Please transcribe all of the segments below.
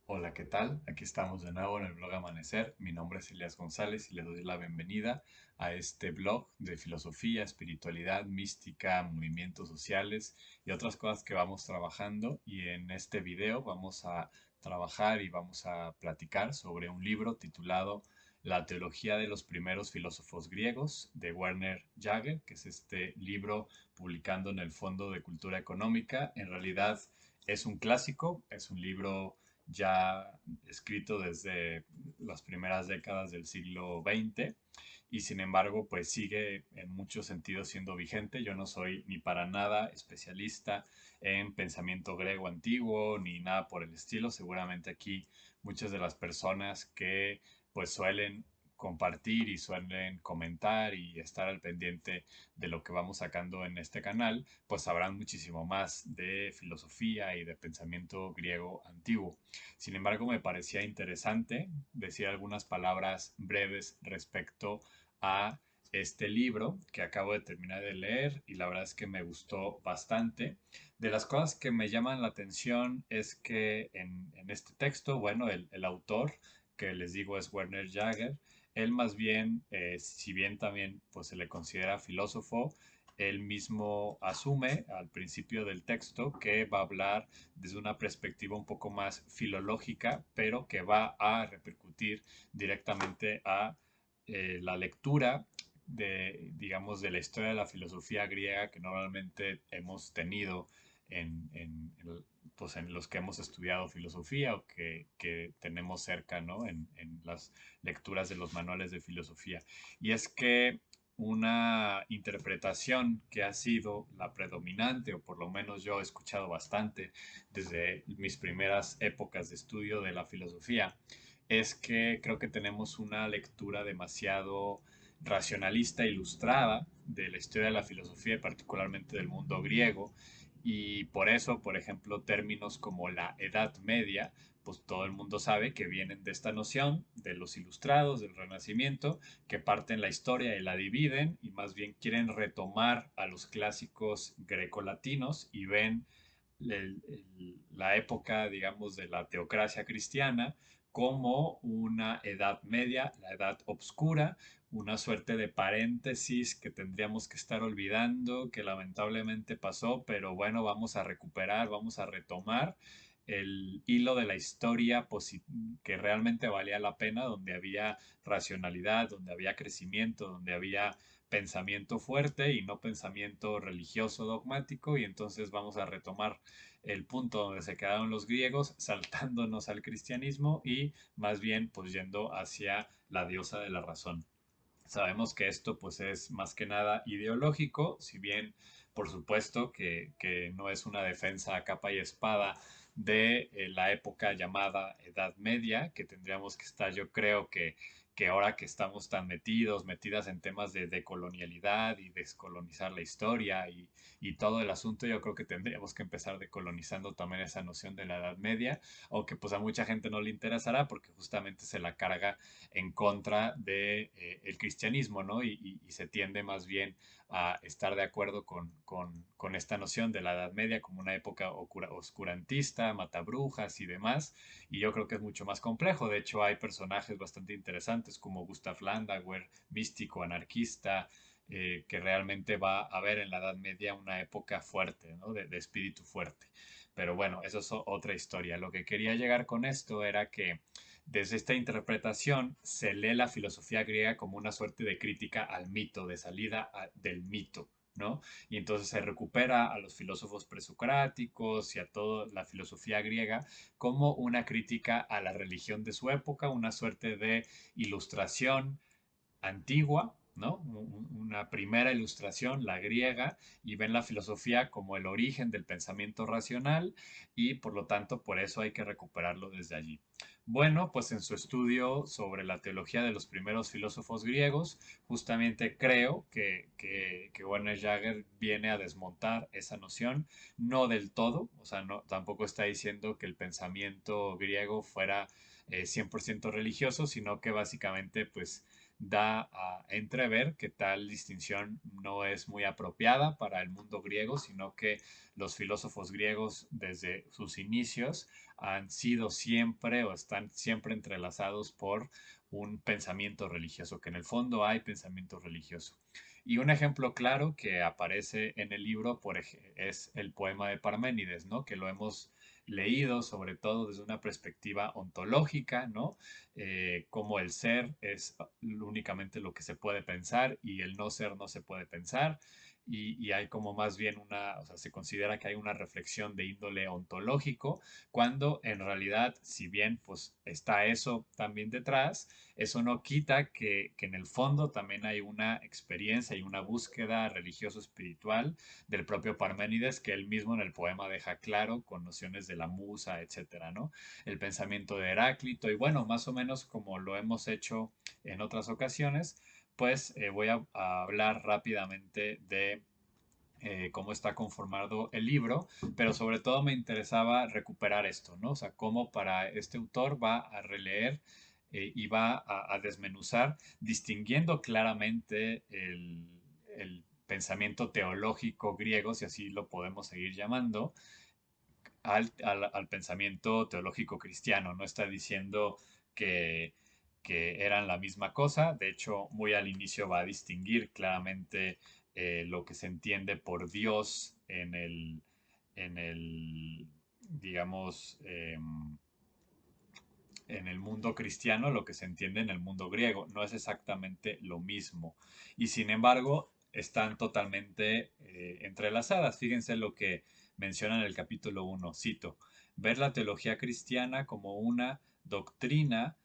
Hola, ¿qué tal? Aquí estamos de nuevo en el blog Amanecer. Mi nombre es Elías González y les doy la bienvenida a este blog de filosofía, espiritualidad, mística, movimientos sociales y otras cosas que vamos trabajando. Y en este video vamos a trabajar y vamos a platicar sobre un libro titulado La teología de los primeros filósofos griegos de Werner Jaeger, que es este libro publicando en el Fondo de Cultura Económica. En realidad es un clásico, es un libro ya escrito desde las primeras décadas del siglo XX y sin embargo pues sigue en muchos sentidos siendo vigente. Yo no soy ni para nada especialista en pensamiento griego antiguo ni nada por el estilo. Seguramente aquí muchas de las personas que pues suelen compartir y suelen comentar y estar al pendiente de lo que vamos sacando en este canal, pues sabrán muchísimo más de filosofía y de pensamiento griego antiguo. Sin embargo, me parecía interesante decir algunas palabras breves respecto a este libro que acabo de terminar de leer y la verdad es que me gustó bastante. De las cosas que me llaman la atención es que en este texto, bueno, el autor, que les digo es Werner Jaeger, él más bien, si bien también pues se le considera filósofo, él mismo asume al principio del texto que va a hablar desde una perspectiva un poco más filológica, pero que va a repercutir directamente a la lectura de, digamos, de la historia de la filosofía griega que normalmente hemos tenido pues en los que hemos estudiado filosofía o que tenemos cerca, ¿no? En las lecturas de los manuales de filosofía. Y es que una interpretación que ha sido la predominante, o por lo menos yo he escuchado bastante desde mis primeras épocas de estudio de la filosofía, es que creo que tenemos una lectura demasiado racionalista ilustrada de la historia de la filosofía y particularmente del mundo griego. Y por eso, por ejemplo, términos como la Edad Media, pues todo el mundo sabe que vienen de esta noción de los ilustrados, del Renacimiento, que parten la historia y la dividen y más bien quieren retomar a los clásicos grecolatinos y ven la época, digamos, de la teocracia cristiana como una edad media, la edad obscura, una suerte de paréntesis que tendríamos que estar olvidando, que lamentablemente pasó, pero bueno, vamos a recuperar, vamos a retomar el hilo de la historia que realmente valía la pena, donde había racionalidad, donde había crecimiento, donde había pensamiento fuerte y no pensamiento religioso dogmático, y entonces vamos a retomar el punto donde se quedaron los griegos, saltándonos al cristianismo y más bien pues yendo hacia la diosa de la razón. Sabemos que esto pues es más que nada ideológico, si bien por supuesto que no es una defensa a capa y espada de la época llamada Edad Media, que tendríamos que estar, yo creo que ahora que estamos tan metidas en temas de decolonialidad y descolonizar la historia y todo el asunto, yo creo que tendríamos que empezar decolonizando también esa noción de la Edad Media, aunque pues a mucha gente no le interesará porque justamente se la carga en contra de, el cristianismo, ¿no? Y se tiende más bien a estar de acuerdo con esta noción de la Edad Media como una época oscurantista, matabrujas y demás. Y yo creo que es mucho más complejo. De hecho, hay personajes bastante interesantes como Gustav Landauer, místico, anarquista, que realmente va a ver en la Edad Media una época fuerte, ¿no? De espíritu fuerte. Pero bueno, eso es otra historia. Lo que quería llegar con esto era que desde esta interpretación se lee la filosofía griega como una suerte de crítica al mito, de salida del mito, ¿no? Y entonces se recupera a los filósofos presocráticos y a toda la filosofía griega como una crítica a la religión de su época, una suerte de ilustración antigua, ¿no? Una primera ilustración, la griega, y ven la filosofía como el origen del pensamiento racional y por lo tanto por eso hay que recuperarlo desde allí. Bueno, pues en su estudio sobre la teología de los primeros filósofos griegos, justamente creo que Werner Jaeger viene a desmontar esa noción, no del todo, o sea, no, tampoco está diciendo que el pensamiento griego fuera 100% religioso, sino que básicamente pues da a entrever que tal distinción no es muy apropiada para el mundo griego, sino que los filósofos griegos desde sus inicios han sido siempre o están siempre entrelazados por un pensamiento religioso, que en el fondo hay pensamiento religioso. Y un ejemplo claro que aparece en el libro es el poema de Parménides, ¿no? Que lo hemos leído sobre todo desde una perspectiva ontológica, ¿no? Cómo el ser es únicamente lo que se puede pensar y el no ser no se puede pensar. Y hay como más bien o sea, se considera que hay una reflexión de índole ontológico, cuando en realidad, si bien pues está eso también detrás, eso no quita que en el fondo también hay una experiencia y una búsqueda religioso-espiritual del propio Parménides, que él mismo en el poema deja claro con nociones de la musa, etcétera, ¿no? El pensamiento de Heráclito, y bueno, más o menos como lo hemos hecho en otras ocasiones, pues voy a hablar rápidamente de cómo está conformado el libro, pero sobre todo me interesaba recuperar esto, ¿no? O sea, cómo para este autor va a releer y va a desmenuzar, distinguiendo claramente el pensamiento teológico griego, si así lo podemos seguir llamando, al pensamiento teológico cristiano. No está diciendo que, que eran la misma cosa. De hecho, muy al inicio va a distinguir claramente lo que se entiende por Dios en el digamos, en el mundo cristiano, lo que se entiende en el mundo griego. No es exactamente lo mismo. Y sin embargo, están totalmente entrelazadas. Fíjense lo que menciona en el capítulo 1, cito, ver la teología cristiana como una doctrina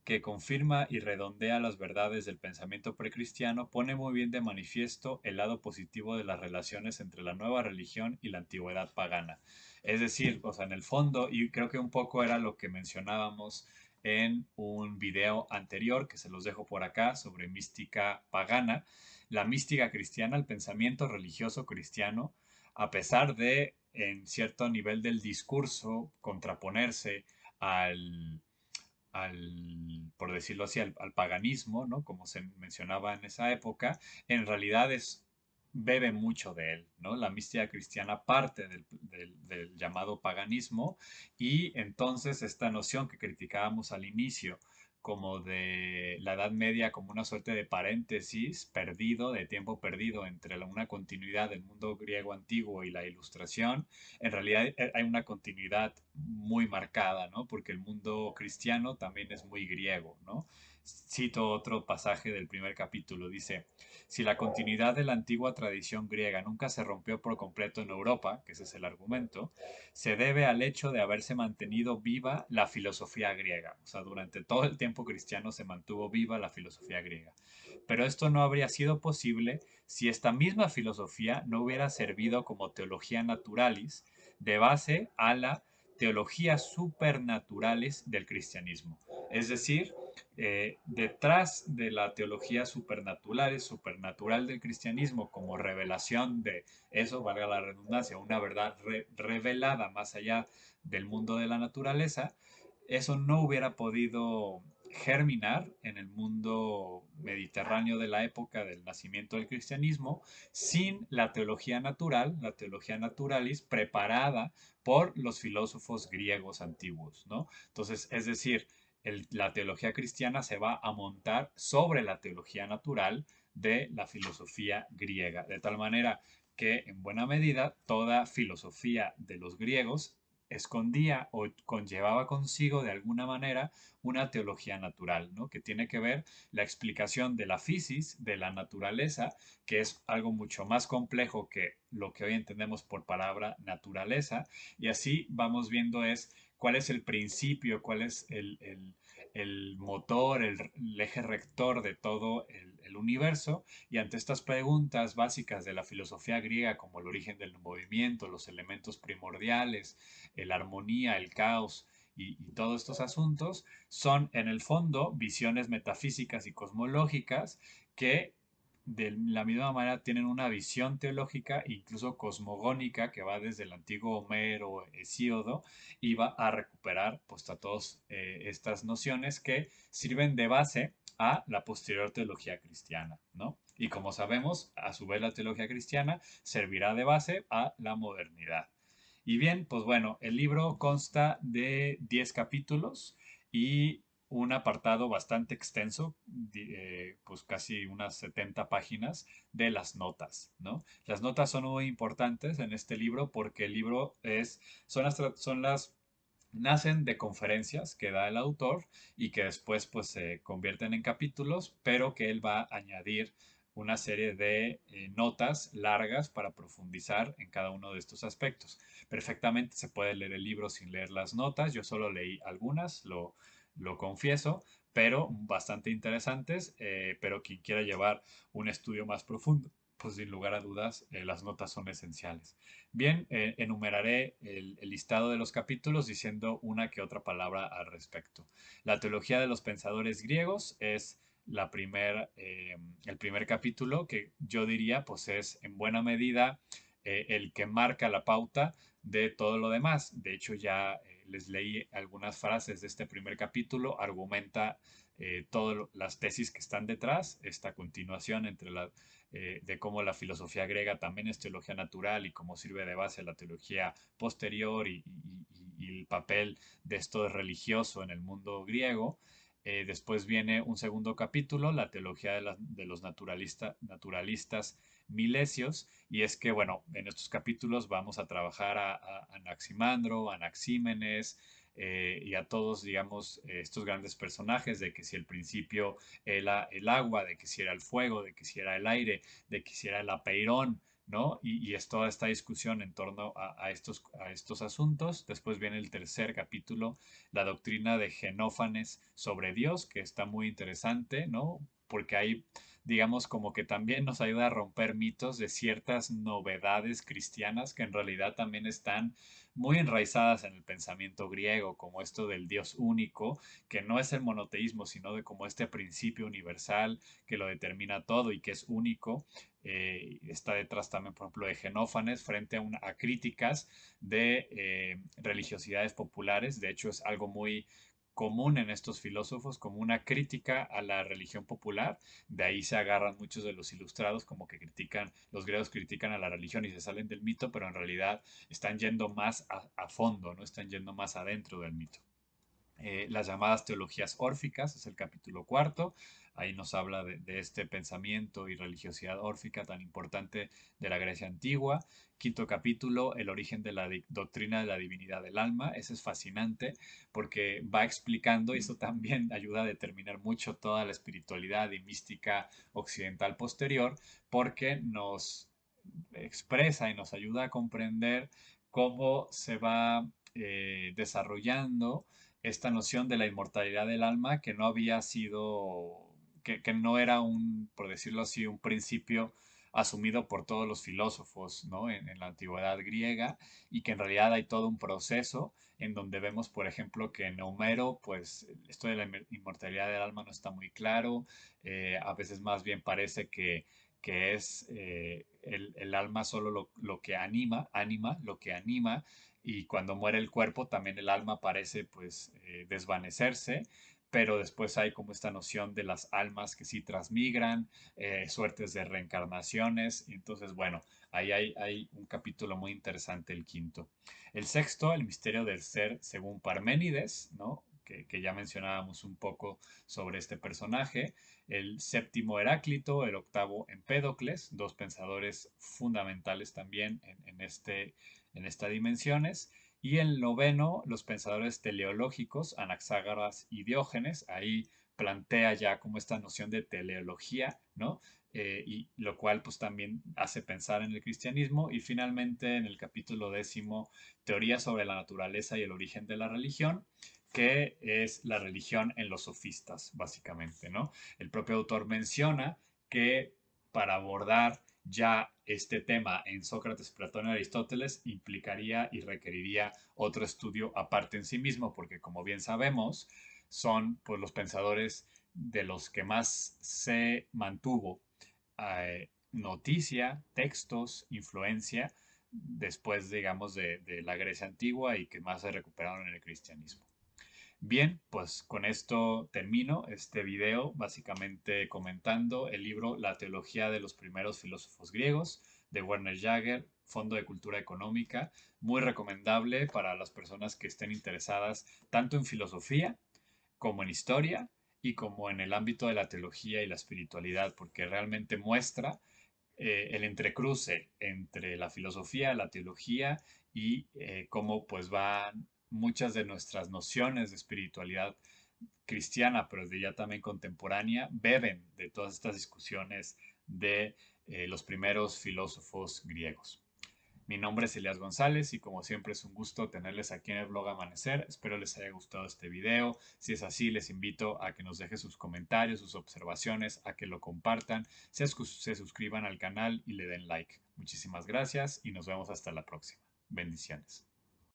que confirma y redondea las verdades del pensamiento precristiano, pone muy bien de manifiesto el lado positivo de las relaciones entre la nueva religión y la antigüedad pagana. Es decir, o sea, en el fondo, y creo que un poco era lo que mencionábamos en un video anterior, que se los dejo por acá, sobre mística pagana, la mística cristiana, el pensamiento religioso cristiano, a pesar de, en cierto nivel del discurso, contraponerse al, por decirlo así, al paganismo, ¿no? Como se mencionaba en esa época, en realidad bebe mucho de él, ¿no? La mística cristiana parte del llamado paganismo, y entonces esta noción que criticábamos al inicio, como de la Edad Media como una suerte de paréntesis perdido, de tiempo perdido entre una continuidad del mundo griego antiguo y la Ilustración, en realidad hay una continuidad muy marcada, ¿no? Porque el mundo cristiano también es muy griego, ¿no? Cito otro pasaje del primer capítulo, dice, si la continuidad de la antigua tradición griega nunca se rompió por completo en Europa, que ese es el argumento, se debe al hecho de haberse mantenido viva la filosofía griega. O sea, durante todo el tiempo cristiano se mantuvo viva la filosofía griega. Pero esto no habría sido posible si esta misma filosofía no hubiera servido como teología naturalis de base a la teología supernaturales del cristianismo. Es decir, detrás de la teología supernatural del cristianismo como revelación de eso, valga la redundancia, una verdad revelada más allá del mundo de la naturaleza, eso no hubiera podido germinar en el mundo mediterráneo de la época del nacimiento del cristianismo sin la teología natural, la teología naturalis, preparada por los filósofos griegos antiguos, ¿no? Entonces, es decir, la teología cristiana se va a montar sobre la teología natural de la filosofía griega, de tal manera que en buena medida toda filosofía de los griegos escondía o conllevaba consigo de alguna manera una teología natural, ¿no? Que tiene que ver la explicación de la fisis, de la naturaleza, que es algo mucho más complejo que lo que hoy entendemos por palabra naturaleza, y así vamos viendo cuál es el principio, cuál es el motor, el eje rector de todo el universo, y ante estas preguntas básicas de la filosofía griega, como el origen del movimiento, los elementos primordiales, la armonía, el caos y todos estos asuntos, son en el fondo visiones metafísicas y cosmológicas que de la misma manera tienen una visión teológica, incluso cosmogónica, que va desde el antiguo Homero, Hesíodo, y va a recuperar pues a todas estas nociones que sirven de base a la posterior teología cristiana, ¿no? Y como sabemos, a su vez la teología cristiana servirá de base a la modernidad. Y bien, pues bueno, el libro consta de 10 capítulos y un apartado bastante extenso, pues casi unas 70 páginas de las notas, ¿no? Las notas son muy importantes en este libro porque el libro nacen de conferencias que da el autor y que después pues se convierten en capítulos, pero que él va a añadir una serie de notas largas para profundizar en cada uno de estos aspectos. Perfectamente se puede leer el libro sin leer las notas, yo solo leí algunas, lo confieso, pero bastante interesantes, pero quien quiera llevar un estudio más profundo, pues sin lugar a dudas las notas son esenciales. Bien, enumeraré el listado de los capítulos diciendo una que otra palabra al respecto. La teología de los pensadores griegos es el primer capítulo que yo diría pues es en buena medida el que marca la pauta de todo lo demás. De hecho, ya les leí algunas frases de este primer capítulo, argumenta todas las tesis que están detrás, esta continuación de cómo la filosofía griega también es teología natural y cómo sirve de base a la teología posterior y el papel de esto religioso en el mundo griego. Después viene un segundo capítulo, la teología de los naturalistas milesios, y es que, bueno, en estos capítulos vamos a trabajar a Anaximandro, a Anaxímenes, y a todos, digamos, estos grandes personajes, de que si el principio era el agua, de que si era el fuego, de que si era el aire, de que si era el apeirón, ¿no? Y es toda esta discusión en torno a estos asuntos. Después viene el tercer capítulo, la doctrina de Genófanes sobre Dios, que está muy interesante, ¿no? Porque hay, digamos, como que también nos ayuda a romper mitos de ciertas novedades cristianas que en realidad también están muy enraizadas en el pensamiento griego, como esto del Dios único, que no es el monoteísmo, sino de como este principio universal que lo determina todo y que es único. Está detrás también, por ejemplo, de Genófanes frente a críticas de religiosidades populares. De hecho, es algo muy común en estos filósofos como una crítica a la religión popular. De ahí se agarran muchos de los ilustrados como que critican, los griegos critican a la religión y se salen del mito, pero en realidad están yendo más a fondo, no están yendo más adentro del mito. Las llamadas teologías órficas, es el capítulo cuarto. Ahí nos habla de este pensamiento y religiosidad órfica tan importante de la Grecia antigua. Quinto capítulo, el origen de la doctrina de la divinidad del alma. Ese es fascinante porque va explicando, y eso también ayuda a determinar mucho toda la espiritualidad y mística occidental posterior, porque nos expresa y nos ayuda a comprender cómo se va desarrollando esta noción de la inmortalidad del alma que no había sido, que no era un, por decirlo así, un principio asumido por todos los filósofos, ¿no? En la antigüedad griega, y que en realidad hay todo un proceso en donde vemos, por ejemplo, que en Homero, pues esto de la inmortalidad del alma no está muy claro. A veces más bien parece que es el alma solo lo que anima, lo que anima, y cuando muere el cuerpo también el alma parece pues desvanecerse, pero después hay como esta noción de las almas que sí transmigran, suertes de reencarnaciones, y entonces bueno, ahí hay un capítulo muy interesante, el quinto. El sexto, el misterio del ser según Parménides, ¿no? Que ya mencionábamos un poco sobre este personaje. El séptimo, Heráclito; el octavo, Empédocles, dos pensadores fundamentales también en estas dimensiones. Y el noveno, los pensadores teleológicos, Anaxágoras y Diógenes. Ahí plantea ya como esta noción de teleología, ¿no? Y lo cual pues también hace pensar en el cristianismo. Y finalmente en el capítulo décimo, teoría sobre la naturaleza y el origen de la religión, que es la religión en los sofistas, básicamente, ¿no? El propio autor menciona que para abordar ya este tema en Sócrates, Platón y Aristóteles implicaría y requeriría otro estudio aparte en sí mismo, porque como bien sabemos, son pues los pensadores de los que más se mantuvo noticia, textos, influencia después, digamos, de la Grecia antigua y que más se recuperaron en el cristianismo. Bien, pues con esto termino este video, básicamente comentando el libro La teología de los primeros filósofos griegos de Werner Jaeger, Fondo de Cultura Económica, muy recomendable para las personas que estén interesadas tanto en filosofía como en historia y como en el ámbito de la teología y la espiritualidad, porque realmente muestra el entrecruce entre la filosofía, la teología y cómo pues van muchas de nuestras nociones de espiritualidad cristiana, pero de ya también contemporánea, beben de todas estas discusiones de los primeros filósofos griegos. Mi nombre es Elías González y como siempre es un gusto tenerles aquí en el blog Amanecer. Espero les haya gustado este video. Si es así, les invito a que nos dejen sus comentarios, sus observaciones, a que lo compartan, se suscriban al canal y le den like. Muchísimas gracias y nos vemos hasta la próxima. Bendiciones.